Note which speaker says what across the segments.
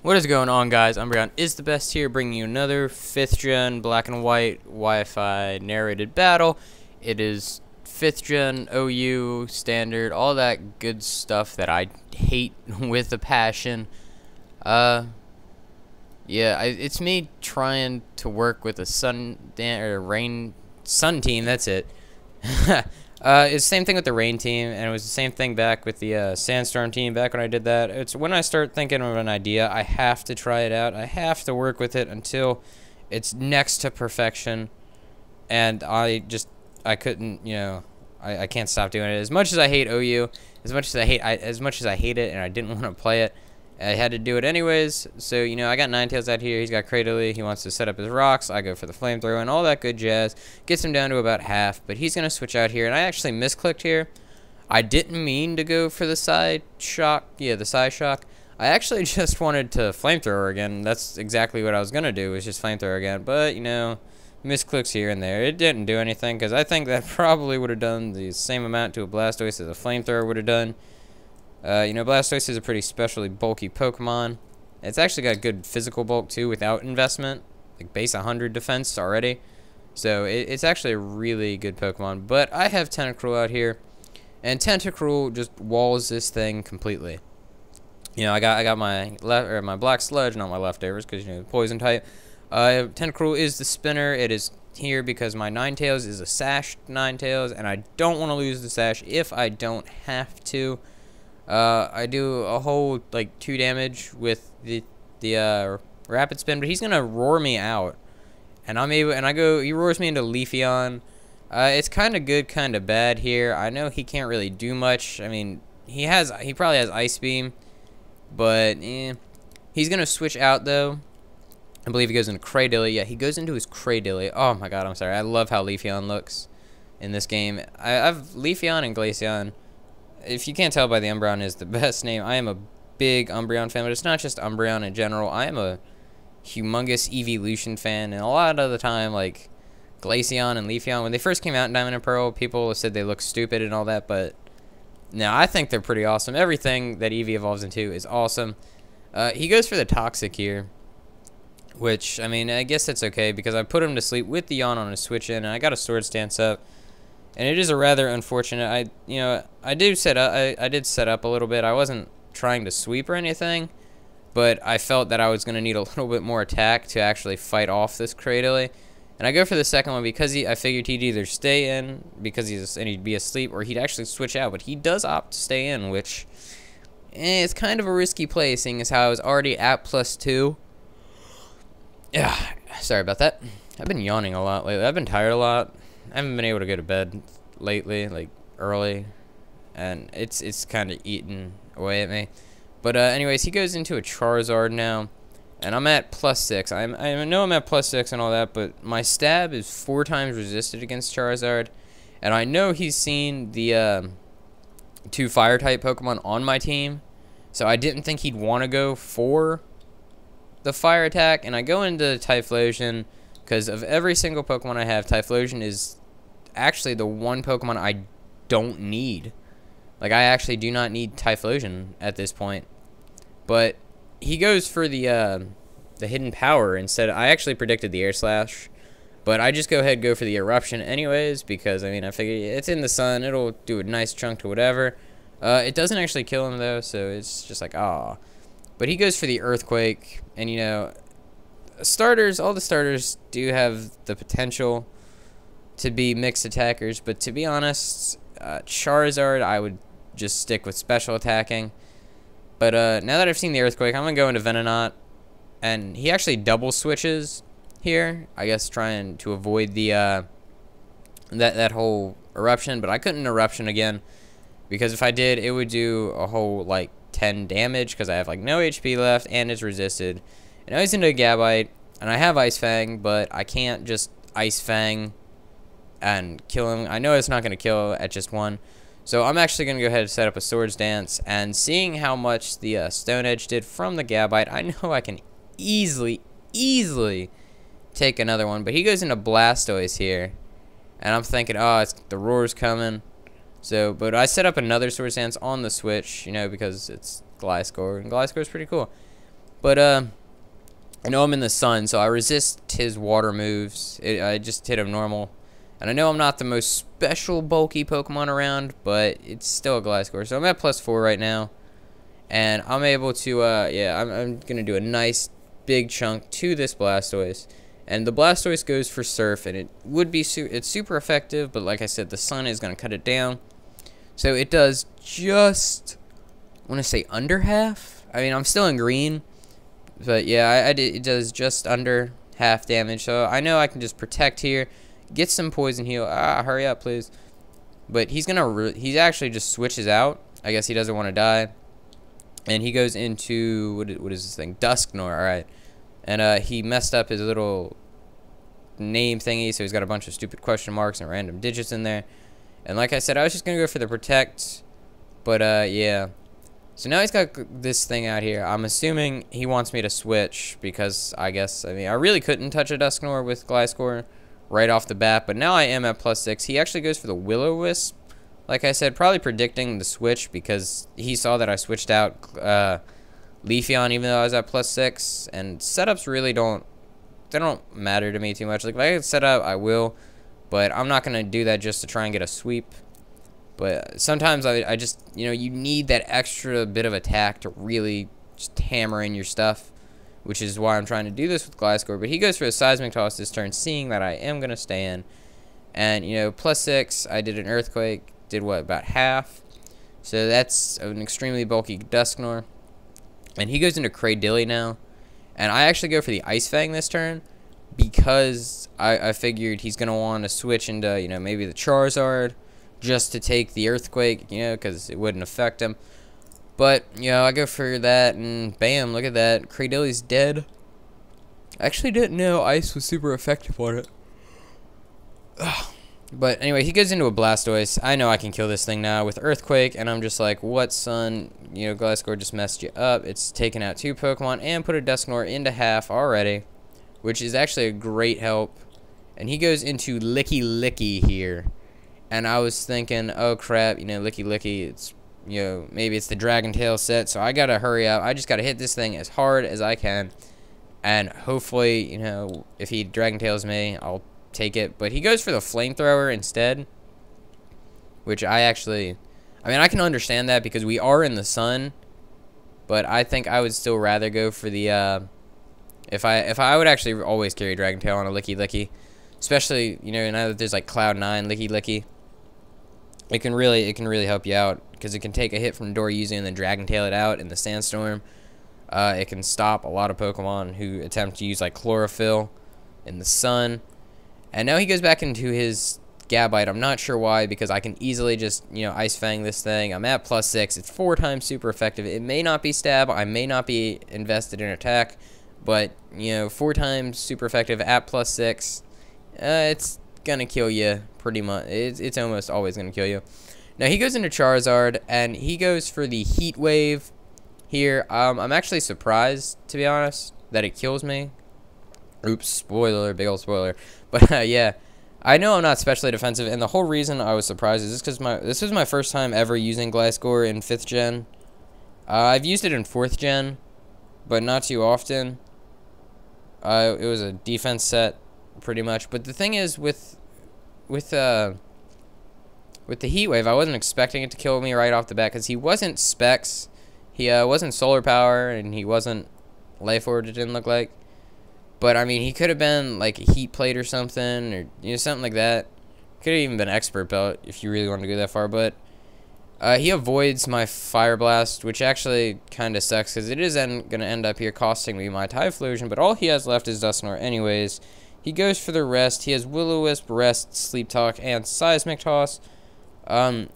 Speaker 1: What is going on, guys? UmbreonIsTheBest here, bringing you another 5th gen black and white Wi-Fi narrated battle. It is 5th gen OU standard, all that good stuff that I hate with a passion. Yeah, it's me trying to work with a sun team. That's it. It's the same thing with the rain team, and it was the same thing back with the sandstorm team back when I did that. It's when I start thinking of an idea, I have to try it out. I have to work with it until it's next to perfection, and I couldn't, I can't stop doing it. As much as I hate OU, as much as I hate it, and I didn't want to play it, I had to do it anyways. So, I got Ninetales out here. He's got Cradily. He wants to set up his rocks. I go for the flamethrower and all that good jazz. Gets him down to about half, but he's going to switch out here. And I actually misclicked here. I didn't mean to go for the side shock. Yeah, the side shock. I actually just wanted to flamethrower again. That's exactly what I was going to do, was just flamethrower again. But, misclicks here and there. It didn't do anything, because I think that probably would have done the same amount to a Blastoise as a flamethrower would have done. Blastoise is a pretty specially bulky Pokemon. It's actually got good physical bulk, too, without investment. Like, base 100 defense already. So, it's actually a really good Pokemon. But I have Tentacruel out here. And Tentacruel just walls this thing completely. I got my my Black Sludge, not my leftovers, because, poison type. Tentacruel is the spinner. It is here because my Ninetales is a sashed Ninetales. And I don't want to lose the sash if I don't have to. I do a whole, 2 damage with the rapid spin, but he's gonna roar me out, and he roars me into Leafeon. It's kind of good, kind of bad here. I know he can't really do much. I mean, he probably has Ice Beam, but he's gonna switch out though. I believe he goes into Cradily. Yeah, he goes into his Cradily. Oh my god, I'm sorry. I love how Leafeon looks in this game. I've Leafeon and Glaceon. If you can't tell by the Umbreon is the best name, I am a big Umbreon fan, but it's not just Umbreon in general. I am a humongous Evolution fan, and a lot of the time, Glaceon and Leafeon, when they first came out in Diamond and Pearl, people said they look stupid and all that, but no, I think they're pretty awesome. Everything that Eevee evolves into is awesome. He goes for the Toxic here, which, I guess that's okay, because I put him to sleep with the Yawn on his switch in, and I got a Sword Stance up. And it is a rather unfortunate. I did set up a little bit. I wasn't trying to sweep or anything, but I felt that I was going to need a little bit more attack to actually fight off this Cradily. And I go for the second one because I figured he'd either stay in because he'd be asleep, or he'd actually switch out. But he does opt to stay in, which is kind of a risky play, seeing as how I was already at +2. Yeah, sorry about that. I've been yawning a lot lately. I've been tired a lot. I haven't been able to go to bed lately, early, and it's kind of eating away at me. But anyways, he goes into a Charizard now, and I'm at +6. I know I'm at +6 and all that, but my stab is 4 times resisted against Charizard, and I know he's seen the 2 Fire-type Pokemon on my team, so I didn't think he'd want to go for the Fire attack, and I go into Typhlosion. Because of every single Pokemon I have, Typhlosion is actually the one Pokemon I don't need. I actually do not need Typhlosion at this point. But he goes for the Hidden Power instead. I actually predicted the Air Slash, but I just go ahead and go for the Eruption anyways, because, I figured it's in the sun. It'll do a nice chunk to whatever. It doesn't actually kill him, though, so it's just ah. But he goes for the Earthquake, and, all the starters do have the potential to be mixed attackers, but to be honest, Charizard, I would just stick with special attacking. But now that I've seen the Earthquake, I'm going to go into Venonat, and he actually double switches here, I guess trying to avoid the that whole Eruption, but I couldn't Eruption again, because if I did, it would do a whole, 10 damage, because I have, no HP left, and it's resisted. And now he's into a Gabite, and I have Ice Fang, but I can't just Ice Fang and kill him. I know it's not going to kill at just one. So I'm actually going to go ahead and set up a Swords Dance, and seeing how much the Stone Edge did from the Gabite, I know I can easily take another one. But he goes into Blastoise here, and I'm thinking, oh, the Roar's coming. So, but I set up another Swords Dance on the Switch, because it's Gliscor, and Gliscor's pretty cool. But I know I'm in the sun, so I resist his water moves. I just hit him normal. And I know I'm not the most special bulky Pokemon around, but it's still a Gliscor. So I'm at +4 right now. And I'm able to, yeah, I'm going to do a nice big chunk to this Blastoise. And the Blastoise goes for Surf, and it would be, it's super effective, but like I said, the sun is going to cut it down. So it does just, I want to say under half. I mean, I'm still in green. But yeah, it does just under half damage. So I know I can just protect here, get some poison heal. Hurry up, please. But he actually just switches out. I guess he doesn't want to die. And he goes into, what is this thing? Dusknoir, alright. And he messed up his little name thingy, so he's got a bunch of stupid question marks and random digits in there. And like I said, I was just going to go for the protect. But yeah. So now he's got this thing out here. I'm assuming he wants me to switch because I mean, I really couldn't touch a Dusknoir with Gliscor right off the bat, but now I am at +6. He actually goes for the Will-O-Wisp. Like I said, probably predicting the switch because he saw that I switched out Leafeon even though I was at +6. And setups really don't matter to me too much. Like if I can set up, I will, but I'm not going to do that just to try and get a sweep. But sometimes I just, you know, you need that extra bit of attack to really just hammer in your stuff, which is why I'm trying to do this with Gliscor. But he goes for a Seismic Toss this turn, seeing that I am going to stay in. And, you know, +6, I did an Earthquake, did what, about half. So that's an extremely bulky Dusknoir. And he goes into Cradilly now. And I actually go for the Ice Fang this turn because I figured he's going to want to switch into, you know, maybe the Charizard, just to take the Earthquake, you know, because it wouldn't affect him. But, you know, I go for that, and bam, look at that. Cradilly's dead. I actually didn't know Ice was super effective on it. Ugh. But anyway, he goes into a Blastoise. I know I can kill this thing now with Earthquake, and I'm just like, what, son? You know, Gliscor just messed you up. It's taken out 2 Pokemon and put a Dusknoir into half already, which is actually a great help. And he goes into Licky Licky here. And I was thinking, oh crap, you know, Licky Licky, it's, you know, maybe it's the Dragon Tail set, so I gotta hurry up. I just gotta hit this thing as hard as I can. And hopefully, you know, if he Dragon Tails me, I'll take it. But he goes for the Flamethrower instead, which I mean, I can understand that because we are in the sun. But I think I would still rather go for the, if I would actually always carry Dragon Tail on a Licky Licky. Especially, you know, now that there's like Cloud 9 Licky Licky. It can really help you out because it can take a hit from Doryuzi and then Dragon Tail it out in the Sandstorm. It can stop a lot of Pokemon who attempt to use like Chlorophyll in the sun. And now he goes back into his Gabite. I'm not sure why because I can easily just, you know, Ice Fang this thing. I'm at +6. It's 4 times super effective. It may not be Stab. I may not be invested in Attack. But, you know, 4 times super effective at +6. It's gonna kill you pretty much. It's almost always gonna kill you. Now he goes into Charizard and he goes for the Heat Wave here. I'm actually surprised, to be honest, that it kills me. Oops, spoiler, big old spoiler. But yeah, I know I'm not specially defensive, and the whole reason I was surprised is just because this was my first time ever using Gliscor in 5th gen. I've used it in 4th gen, but not too often. It was a defense set, pretty much. But the thing is, with the Heat Wave, I wasn't expecting it to kill me right off the bat because he wasn't Specs, he wasn't Solar Power, and he wasn't Life Orb. It didn't look like. But I mean, he could have been like a Heat Plate or something, or you know, something like that. Could have even been Expert Belt if you really wanted to go that far. But he avoids my Fire Blast, which actually kind of sucks because it is going to end up here costing me my Typhlosion. But all he has left is Dusknoir anyways. He goes for the rest. He has Will-O-Wisp, Rest, Sleep Talk, and Seismic Toss. And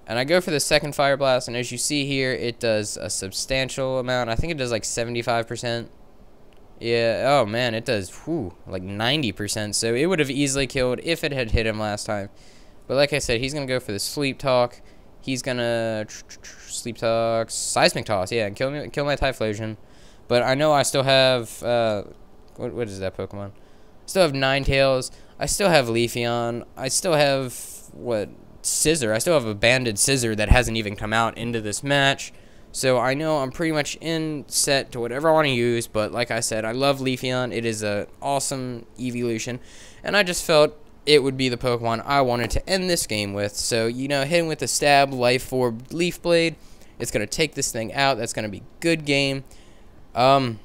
Speaker 1: I go for the second Fire Blast, and as you see here, it does a substantial amount. I think it does like 75%. Yeah, oh man, it does, like 90%. So it would have easily killed if it had hit him last time. But like I said, he's going to go for the Sleep Talk. He's going to Sleep Talk, Seismic Toss, yeah, and kill my Typhlosion. But I know I still have, what is that Pokemon? I still have Ninetales. I still have Leafeon. I still have, Scizor. I still have a Banded Scizor that hasn't even come out into this match. So I know I'm pretty much in set to whatever I want to use, but like I said, I love Leafeon. It is an awesome evolution, and I just felt it would be the Pokemon I wanted to end this game with. So, you know, hitting with the Stab, Life Orb, Leaf Blade, it's going to take this thing out. That's going to be a good game. I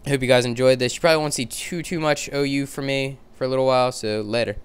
Speaker 1: hope you guys enjoyed this. You probably won't see too much OU from me for a little while, so later.